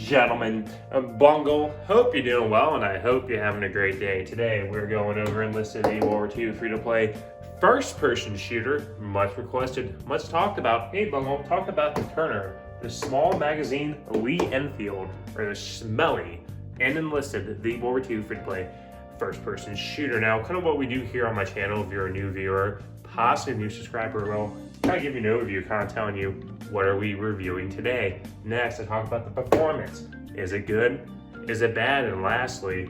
gentlemen, Bungle. Hope you're doing well, and I hope you're having a great day. Today, we're going over Enlisted, a World War II free-to-play first-person shooter, much requested, much talked about. Hey, Bungle, talk about the Turner, the small magazine Lee Enfield, or the SMLE, and Enlisted, the World War II free-to-play first-person shooter. Now, kind of what we do here on my channel, if you're a new viewer, possibly a new subscriber, well, kind of give you an overview, kind of telling you what are we reviewing today. Next, I talk about the performance. Is it good? Is it bad? And lastly,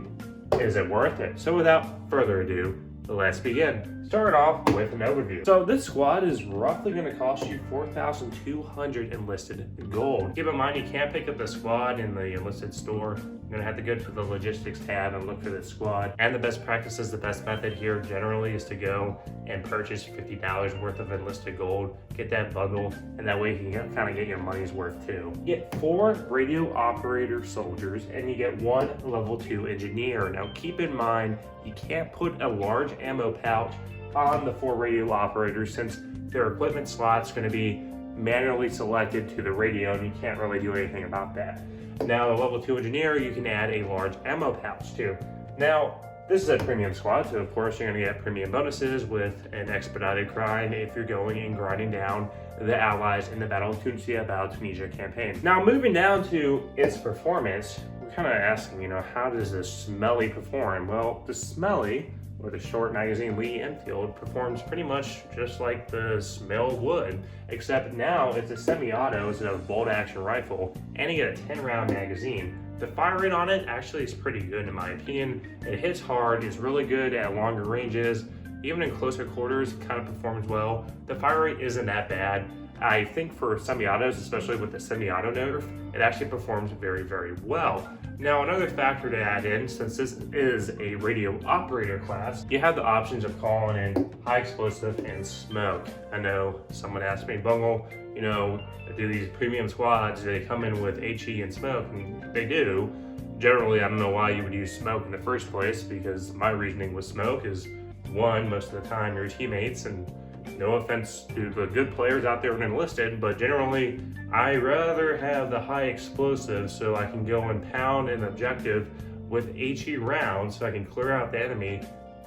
is it worth it? So without further ado, let's begin. Start off with an overview. So this squad is roughly going to cost you 4,200 enlisted gold. Keep in mind, you can't pick up the squad in the enlisted store. You're going to have to go to the logistics tab and look for this squad. And the best practices, the best method here generally is to go and purchase $50 worth of enlisted gold, get that bundle, and that way you can kind of get your money's worth too. You get 4 radio operator soldiers and you get 1 level 2 engineer. Now keep in mind, you can't put a large ammo pouch on the 4 radio operators since their equipment slot's going to be manually selected to the radio and you can't really do anything about that. Now the level 2 engineer, you can add a large ammo pouch too. Now this is a premium squad, so of course you're going to get premium bonuses with an expedited grind if you're going and grinding down the allies in the Battle of Tunisia, Battle of Tunisia campaign. Now moving down to its performance, we're kind of asking, how does the SMLE perform? Well, the SMLE, or the short magazine Lee Enfield, performs pretty much just like the SMLE would, except now it's a semi-auto instead of a bolt-action rifle, and you get a 10-round magazine. The fire rate on it actually is pretty good in my opinion. It hits hard, it's really good at longer ranges, even in closer quarters, it kind of performs well. The fire rate isn't that bad. I think for semi-autos, especially with the semi-auto nerf, it actually performs very, very well. Now, another factor to add in, since this is a radio operator class, you have the options of calling in high explosive and smoke. I know someone asked me, Bungle, do these premium squads, do they come in with HE and smoke? And they do. Generally, I don't know why you would use smoke in the first place, because my reasoning with smoke is, one, most of the time your teammates, and no offense to the good players out there in Enlisted, but generally I rather have the high explosives so I can go and pound an objective with HE rounds so I can clear out the enemy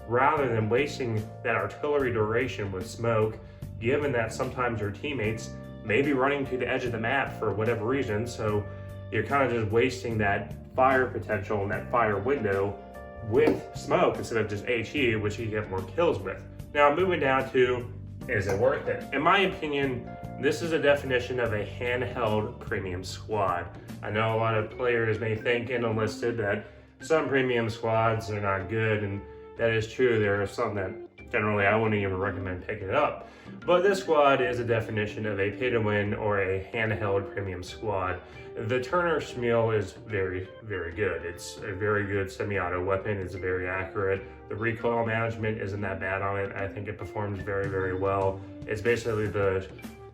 rather than wasting that artillery duration with smoke, given that sometimes your teammates may be running to the edge of the map for whatever reason, so you're kind of just wasting that fire potential and that fire window with smoke instead of just HE, which you get more kills with. Now moving down to, is it worth it? In my opinion, this is a definition of a handheld premium squad. I know a lot of players may think in Enlisted that some premium squads are not good, and that is true. There are some that generally I wouldn't even recommend picking it up. But this squad is a definition of a pay-to-win or a handheld premium squad. The Turner SMLE is very, very good. It's a very good semi-auto weapon. It's very accurate. The recoil management isn't that bad on it. I think it performs very, very well. It's basically the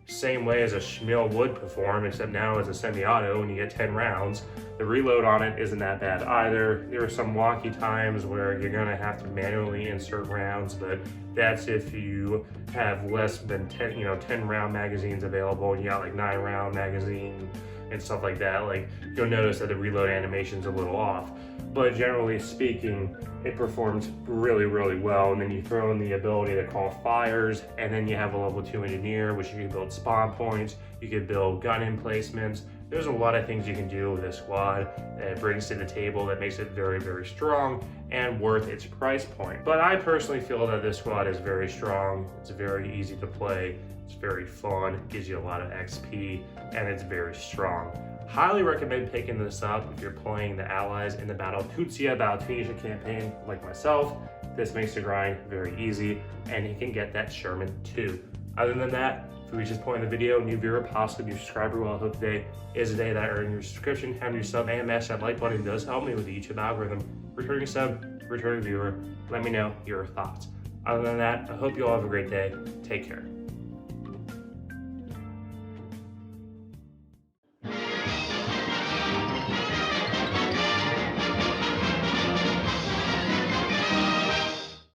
same way as a SMLE would perform, except now it's a semi-auto and you get 10 rounds. The reload on it isn't that bad either. There are some wonky times where you're gonna have to manually insert rounds, but that's if you have less than 10 round magazines available and you got like 9-round magazine and stuff like that. Like, you'll notice that the reload animation's a little off. But generally speaking, it performs really, really well. And then you throw in the ability to call fires, and then you have a level 2 engineer, which you can build spawn points, you can build gun emplacements. There's a lot of things you can do with this squad that it brings to the table that makes it very, very strong and worth its price point. But I personally feel that this squad is very strong. It's very easy to play. It's very fun, gives you a lot of XP, and it's very strong. Highly recommend picking this up if you're playing the allies in the Battle of Tunisia, Battle of Tunisia campaign like myself. This makes the grind very easy, and you can get that Sherman too. Other than that, if you reach this point in the video, new viewer, possibly new subscriber, well, I hope today is the day that I earn your subscription. Having your sub and mash that like button does help me with the YouTube algorithm. Returning sub, returning viewer, let me know your thoughts. Other than that, I hope you all have a great day. Take care.